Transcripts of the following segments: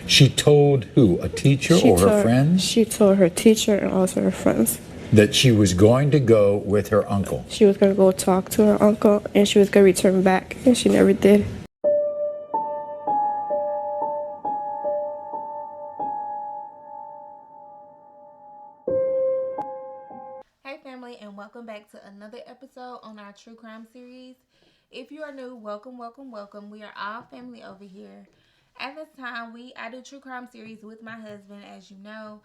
She told who? A teacher or her friends? She told her teacher and also her friends. That she was going to go with her uncle. She was going to go talk to her uncle, and she was going to return back, and she never did. Hey family, and welcome back to another episode on our true crime series. If you are new, welcome, welcome, welcome. We are all family over here. At this time, I do true crime series with my husband, as you know.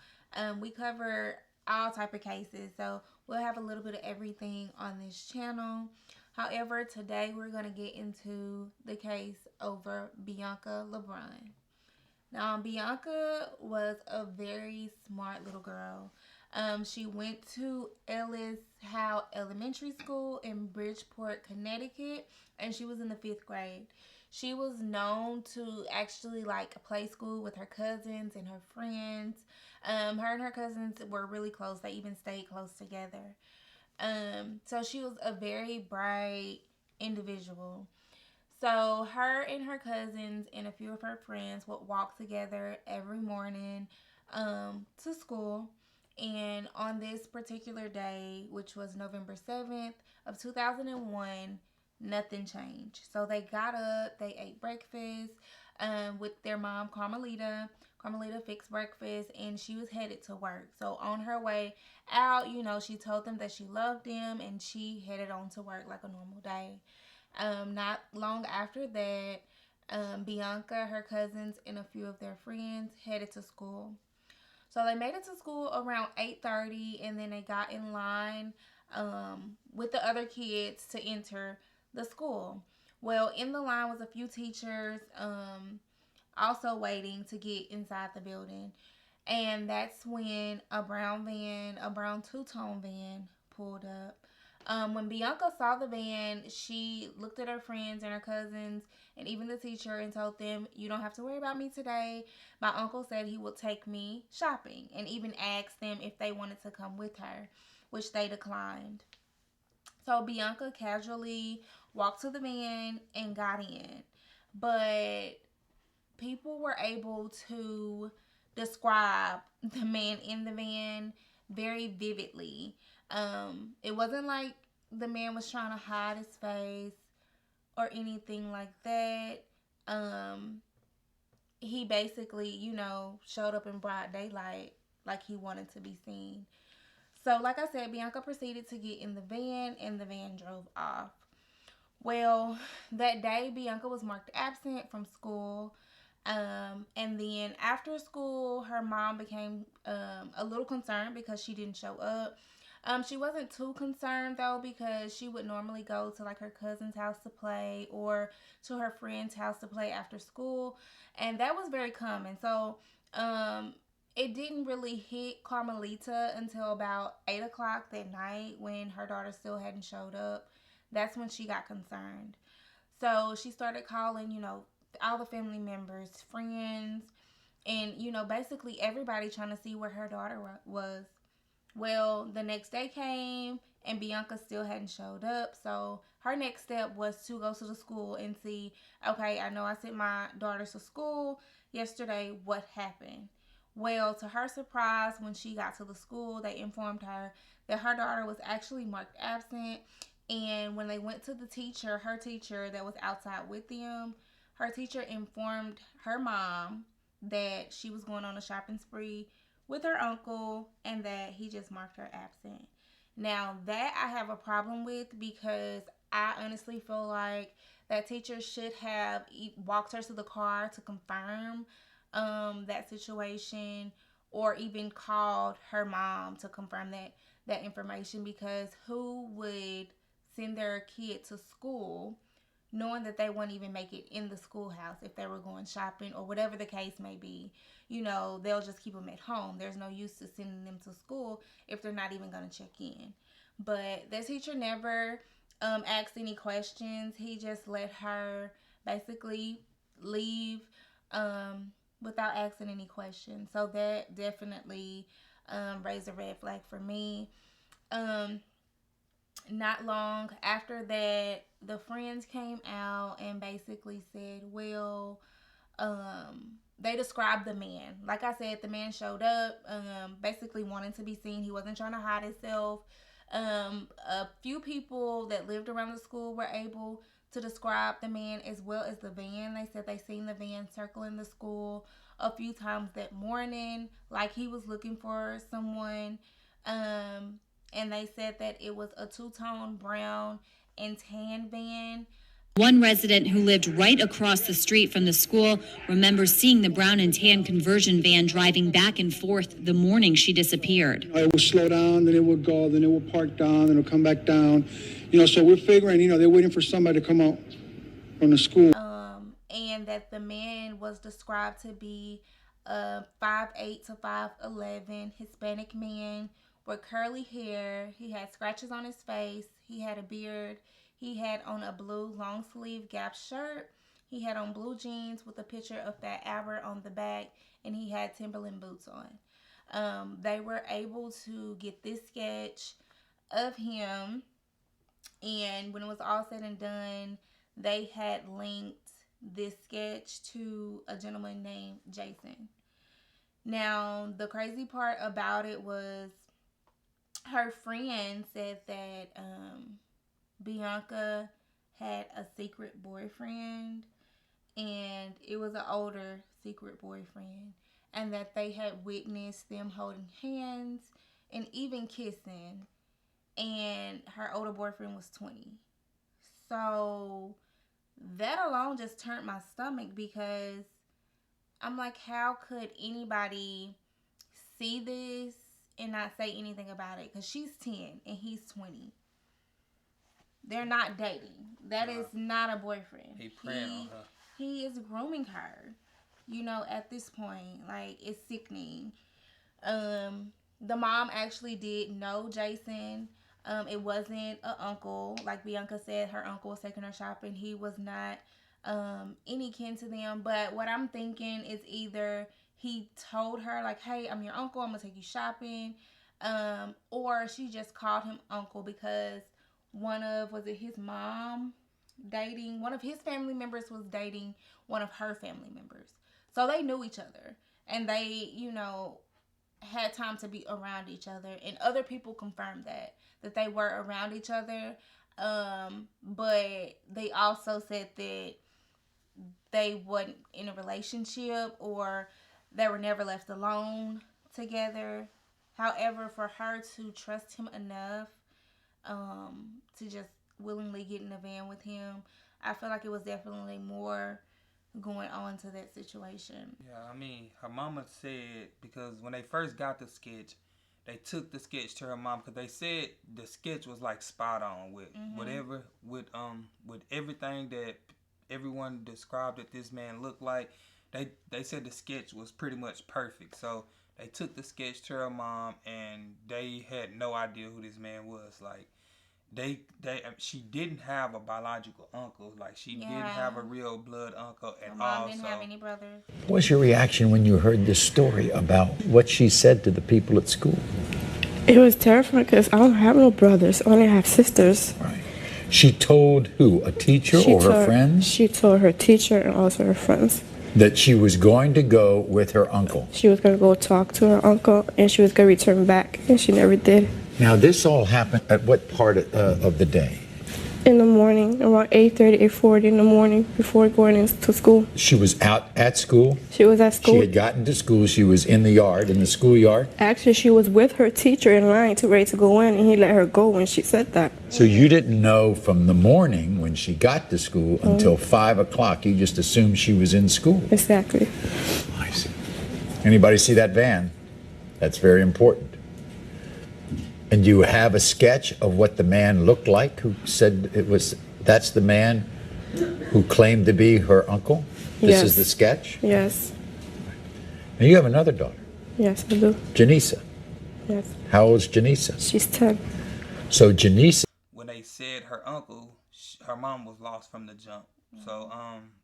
We cover all type of cases, so we'll have a little bit of everything on this channel. However, today we're going to get into the case over Bianca Lebron. Now, Bianca was a very smart little girl. She went to Ellis Howe Elementary School in Bridgeport, Connecticut, and she was in the 5th grade. She was known to actually like play school with her cousins and her friends. Her and her cousins were really close. They even stayed close together. So she was a very bright individual. So her and her cousins and a few of her friends would walk together every morning to school. And on this particular day, which was November 7th of 2001, nothing changed. So they got up, they ate breakfast with their mom, Carmelita. Carmelita fixed breakfast and she was headed to work. So on her way out, she told them that she loved them and she headed on to work like a normal day. Not long after that, Bianca, her cousins, and a few of their friends headed to school. So they made it to school around 8:30, and then they got in line with the other kids to enter the school. Well, in the line was a few teachers also waiting to get inside the building. And that's when a brown two-tone van pulled up. When Bianca saw the van, she looked at her friends and her cousins and even the teacher and told them, "You don't have to worry about me today. My uncle said he would take me shopping," and even asked them if they wanted to come with her, which they declined. So Bianca casually walked to the van and got in. But people were able to describe the man in the van very vividly. It wasn't like the man was trying to hide his face or anything like that. Um, he basically, showed up in broad daylight like he wanted to be seen. So, like I said, Bianca proceeded to get in the van and the van drove off. Well, that day, Bianca was marked absent from school. And then after school, her mom became a little concerned because she didn't show up. She wasn't too concerned though because she would normally go to like her cousin's house to play or to her friend's house to play after school, and that was very common. So, it didn't really hit Carmelita until about 8 o'clock that night when her daughter still hadn't showed up. That's when she got concerned. So she started calling, all the family members, friends, and, basically everybody trying to see where her daughter was. Well, the next day came and Bianca still hadn't showed up. So her next step was to go to the school and see, okay, I know I sent my daughter to school yesterday. What happened? Well, to her surprise, when she got to the school, they informed her that her daughter was actually marked absent. And when they went to the teacher, her teacher that was outside with them, her teacher informed her mom that she was going on a shopping spree with her uncle and that he just marked her absent. Now, that I have a problem with because I honestly feel like that teacher should have walked her to the car to confirm that situation or even called her mom to confirm that information, because who would send their kid to school knowing that they won't even make it in the schoolhouse if they were going shopping or whatever the case may be. They'll just keep them at home. There's no use to sending them to school if they're not even going to check in. But the teacher never asked any questions. He just let her basically leave without asking any questions. So that definitely raised a red flag for me. Not long after that, the friends came out and basically said, well, they described the man. Like I said, the man showed up, basically wanting to be seen. He wasn't trying to hide himself. A few people that lived around the school were able to describe the man as well as the van. They said they seen the van circling the school a few times that morning, like he was looking for someone. And they said that it was a two-tone brown and tan van. One resident who lived right across the street from the school remembers seeing the brown and tan conversion van driving back and forth the morning she disappeared. It would slow down, then it would go, then it would park down, then it would come back down. So we're figuring, they're waiting for somebody to come out from the school. And that the man was described to be a 5'8" to 5'11" Hispanic man with curly hair. He had scratches on his face. He had a beard. He had on a blue long sleeve Gap shirt. He had on blue jeans with a picture of Fat Albert on the back, and he had Timberland boots on. They were able to get this sketch of him, and when it was all said and done, they had linked this sketch to a gentleman named Jason. Now, the crazy part about it was her friend said that Bianca had a secret boyfriend, and it was an older secret boyfriend, and that they had witnessed them holding hands and even kissing, and her older boyfriend was 20. So that alone just turned my stomach, because I'm like, how could anybody see this and not say anything about it? Because she's 10 and he's 20. They're not dating. That is not a boyfriend. He preying on her. He is grooming her. At this point, like, it's sickening. The mom actually did know Jason. It wasn't an uncle. Like Bianca said, her uncle was taking her shopping. He was not any kin to them. But what I'm thinking is either he told her, like, hey, I'm your uncle, I'm going to take you shopping. Or she just called him uncle because one of his family members was dating one of her family members. So they knew each other. And they, had time to be around each other. And other people confirmed that they were around each other. But they also said that they wasn't in a relationship, or they were never left alone together. However, for her to trust him enough to just willingly get in a van with him, I feel like it was definitely more going on to that situation. Yeah, her mama said, because when they first got the sketch, they took the sketch to her mom, because they said the sketch was like spot on with with everything that everyone described that this man looked like. They said the sketch was pretty much perfect. So they took the sketch to her mom, and they had no idea who this man was. Like, she didn't have a biological uncle. Like, she didn't have a real blood uncle at all. Mom didn't have any brothers. What was your reaction when you heard this story about what she said to the people at school? It was terrifying because I don't have no brothers. I only have sisters. Right. She told who? A teacher or her friends? She told her teacher and also her friends. That she was going to go with her uncle. She was going to go talk to her uncle, and she was going to return back, and she never did. Now, this all happened at what part of the day? In the morning, around 8:30, 8:40 in the morning, before going into school. She was out at school? She was at school. She had gotten to school. She was in the yard, in the schoolyard? Actually, she was with her teacher in line ready to go in, and he let her go when she said that. So you didn't know from the morning when she got to school until 5 o'clock. You just assumed she was in school. Exactly. I see. Anybody see that van? That's very important. And you have a sketch of what the man looked like who said that's the man who claimed to be her uncle? This is the sketch? Yes. And you have another daughter? Yes, I do. Janisa? Yes. How old's Janisa? She's 10. So Janisa... When they said her uncle, her mom was lost from the jump. So,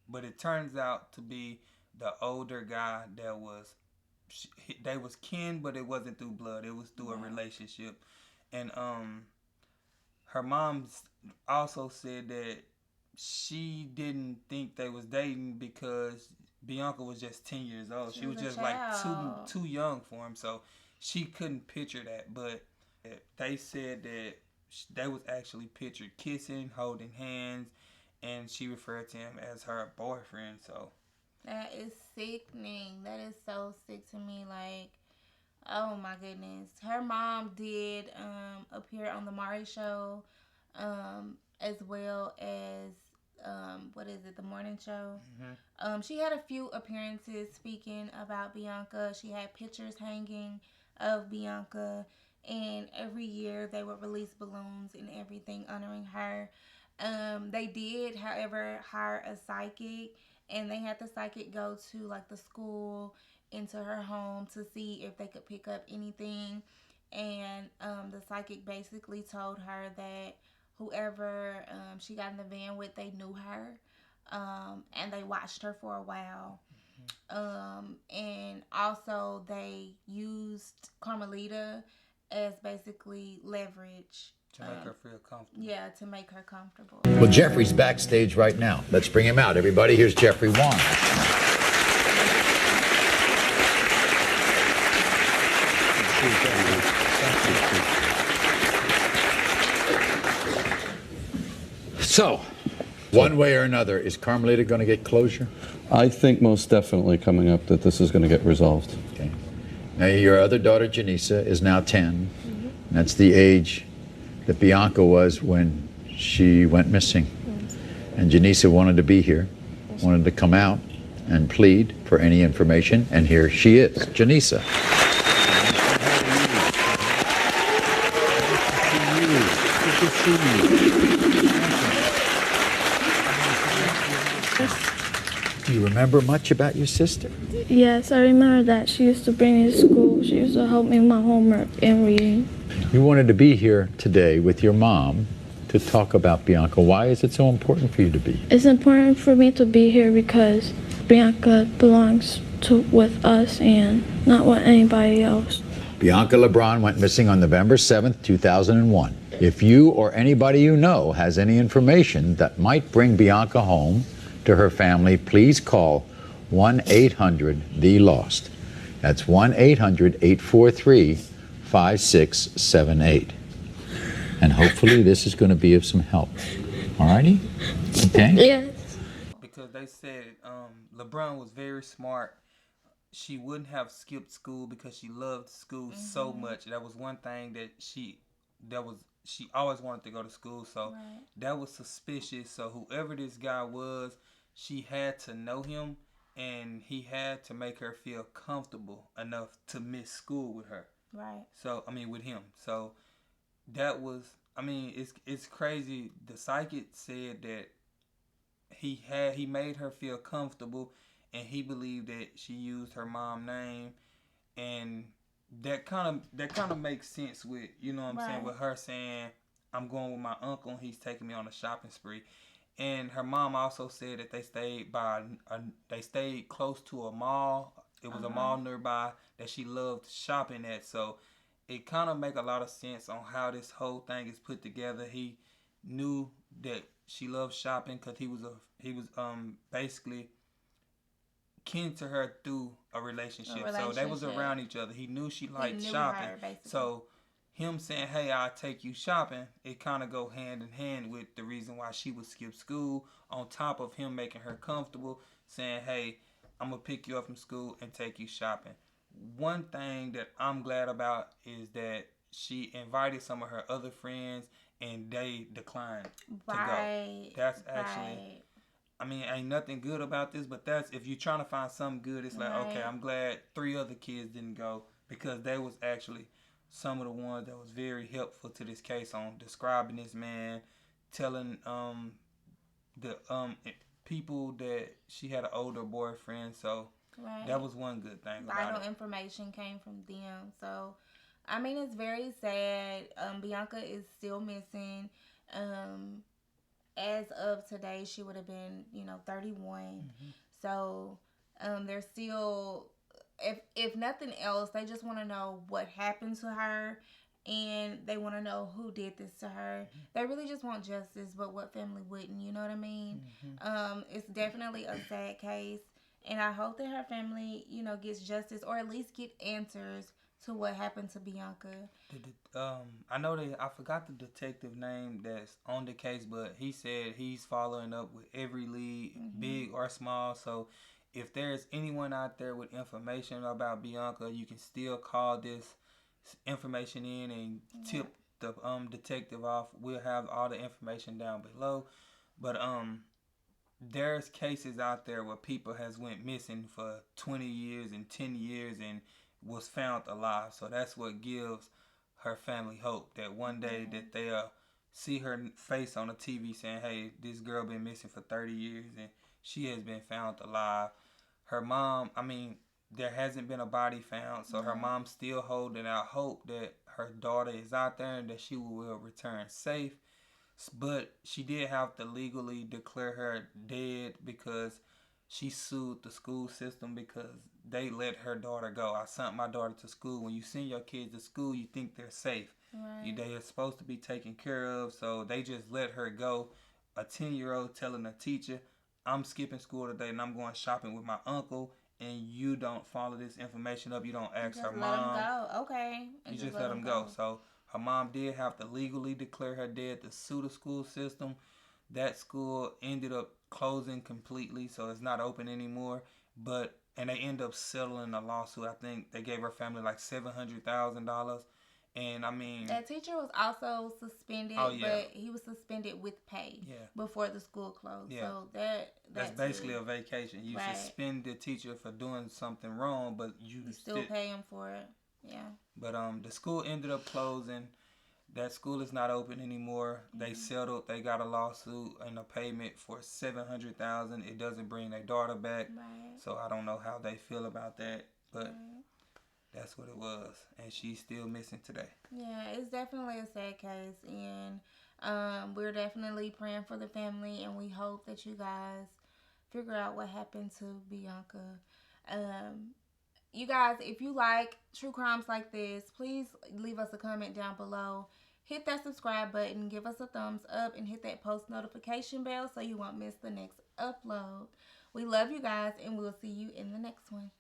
but it turns out to be the older guy that they was kin, but it wasn't through blood. It was through a relationship. And her mom also said that she didn't think they was dating because Bianca was just 10 years old. She was a just like child. too young for him, so she couldn't picture that. But they said that they was actually pictured kissing, holding hands, and she referred to him as her boyfriend. So That is sickening. That is so sick to me. Like, oh my goodness. Her mom did appear on the Maury show, as well as what is it, the morning show. She had a few appearances speaking about Bianca. She had pictures hanging of Bianca, and every year they would release balloons and everything honoring her. They did, however, hire a psychic, and they had the psychic go to like the school, into her home, to see if they could pick up anything. And the psychic basically told her that whoever she got in the van with, they knew her, and they watched her for a while. And also they used Carmelita as basically leverage. to make her feel comfortable. Yeah, to make her comfortable. Well, Jeffrey's backstage right now. Let's bring him out. Everybody, here's Jeffrey Wong. So, One way or another, is Carmelita going to get closure? I think most definitely coming up that this is going to get resolved. Okay. Now, your other daughter, Janissa, is now 10. That's the age that Bianca was when she went missing. And Janissa wanted to be here, wanted to come out and plead for any information, and here she is, Janissa. Do you remember much about your sister? Yes, I remember that she used to bring me to school. She used to help me with my homework and reading. You wanted to be here today with your mom to talk about Bianca. Why is it so important for you to be? It's important for me to be here because Bianca belongs with us and not with anybody else. Bianca Lebron went missing on November 7th, 2001. If you or anybody you know has any information that might bring Bianca home to her family, please call 1-800-THE-LOST. That's 1-800-843-5678. And hopefully this is going to be of some help. All righty? Okay? Yes. Because they said LeBron was very smart. She wouldn't have skipped school because she loved school so much. That was one thing that she always wanted to go to school. So that was suspicious. So whoever this guy was, she had to know him, and he had to make her feel comfortable enough to miss school with her. Right. So with him. So that was, it's crazy. The psychic said that he made her feel comfortable, and he believed that she used her mom's name, and that kind of makes sense with, you know what I'm saying, with her saying, I'm going with my uncle and he's taking me on a shopping spree. And her mom also said that they stayed close to a mall. It was a mall nearby that she loved shopping at. So it kind of make a lot of sense on how this whole thing is put together. He knew that she loved shopping because he was basically kin to her through a relationship. So they was around each other. He knew she liked shopping. So him saying, hey, I'll take you shopping, it kind of go hand in hand with the reason why she would skip school, on top of him making her comfortable, saying, hey, I'm going to pick you up from school and take you shopping. One thing that I'm glad about is that she invited some of her other friends and they declined to go. That's actually, ain't nothing good about this, but that's, if you're trying to find something good, it's like, okay, I'm glad 3 other kids didn't go, because they was actually some of the ones that was very helpful to this case on describing this man, telling the people that she had an older boyfriend. So that was one good thing about Vital it. information came from them. So it's very sad. Bianca is still missing. As of today, she would have been 31. So they're still, if nothing else, they just want to know what happened to her, and they want to know who did this to her. They really just want justice, but what family wouldn't, you know what I mean? It's definitely a sad case, And I hope that her family, gets justice or at least get answers to what happened to Bianca. I know I forgot the detective name that's on the case, but he said he's following up with every lead, big or small. So if there's anyone out there with information about Bianca, you can still call this information in and tip the detective off. We'll have all the information down below. But there's cases out there where people has went missing for 20 years and 10 years and was found alive. So that's what gives her family hope that one day that they'll see her face on the TV saying, hey, this girl been missing for 30 years and she has been found alive. Her mom, there hasn't been a body found, so her mom's still holding out hope that her daughter is out there and that she will return safe. But she did have to legally declare her dead because she sued the school system because they let her daughter go. I sent my daughter to school. When you send your kids to school, you think they're safe. Right. They are supposed to be taken care of, so they just let her go. A 10-year-old telling a teacher, I'm skipping school today and I'm going shopping with my uncle, and you don't follow this information up. You don't ask just her let mom. them go. Okay. You just let them go. So her mom did have to legally declare her dead to sue the school system. That school ended up closing completely, so it's not open anymore. And they end up settling the lawsuit. I think they gave her family like $700,000. And that teacher was also suspended, but he was suspended with pay before the school closed. Yeah. So that's basically a vacation. You suspend the teacher for doing something wrong, but you still pay him for it. Yeah. But the school ended up closing. That school is not open anymore. They settled. They got a lawsuit and a payment for $700,000. It doesn't bring their daughter back. Right. So I don't know how they feel about that, but that's what it was, and she's still missing today. Yeah, it's definitely a sad case, and we're definitely praying for the family, and we hope that you guys figure out what happened to Bianca. You guys, if you like true crimes like this, please leave us a comment down below. Hit that subscribe button, give us a thumbs up, and hit that post notification bell so you won't miss the next upload. We love you guys, and we'll see you in the next one.